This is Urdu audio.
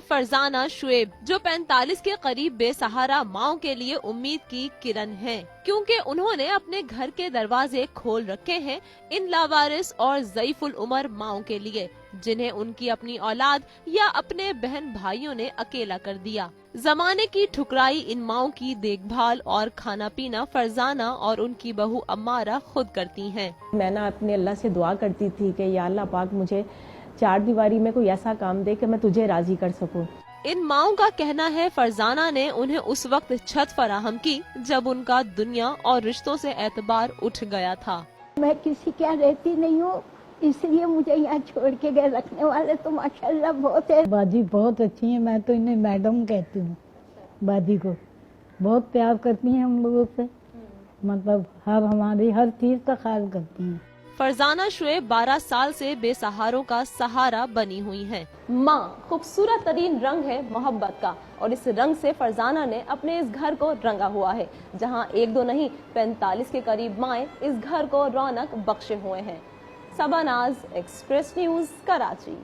فرزانہ شعیب، جو 45 کے قریب بے سہارا ماؤں کے لیے امید کی کرن ہیں، کیونکہ انہوں نے اپنے گھر کے دروازے کھول رکھے ہیں ان لاوارث اور ضعیف العمر ماؤں کے لیے، جنہیں ان کی اپنی اولاد یا اپنے بہن بھائیوں نے اکیلا کر دیا۔ زمانے کی ٹھکرائی ان ماؤں کی دیکھ بھال اور کھانا پینا فرزانہ اور ان کی بہو امارہ خود کرتی ہیں۔ میں نا اپنے اللہ سے دعا کرتی تھی کہ یا اللہ پاک مجھے چار دیواری میں کوئی ایسا کام دے کہ میں تجھے راضی کر سکوں۔ ان ماؤں کا کہنا ہے فرزانہ نے انہیں اس وقت چھت فراہم کی جب ان کا دنیا اور رشتوں سے اعتبار اٹھ گیا تھا۔ میں کسی کے یہاں رہتی نہیں ہوں، اس لیے مجھے یہاں چھوڑ کے گئے، رکھنے والے تو ماشاءاللہ بہت ہے۔ باجی بہت اچھی ہیں، میں تو انہیں میڈم کہتی ہوں۔ باجی کو بہت پیار کرتی ہیں ہم لوگوں سے، مطلب ہماری ہر چیز کا خیال کرتی ہیں۔ فرزانہ شعیب 12 سال سے بے سہاروں کا سہارا بنی ہوئی ہیں۔ ماں خوبصورت ترین رنگ ہے محبت کا، اور اس رنگ سے فرزانہ نے اپنے اس گھر کو رنگا ہوا ہے، جہاں ایک دو نہیں 45 کے قریب مائیں اس گھر کو رونق بخشے ہوئے ہیں۔ صبا ناز، ایکسپریس نیوز، کراچی۔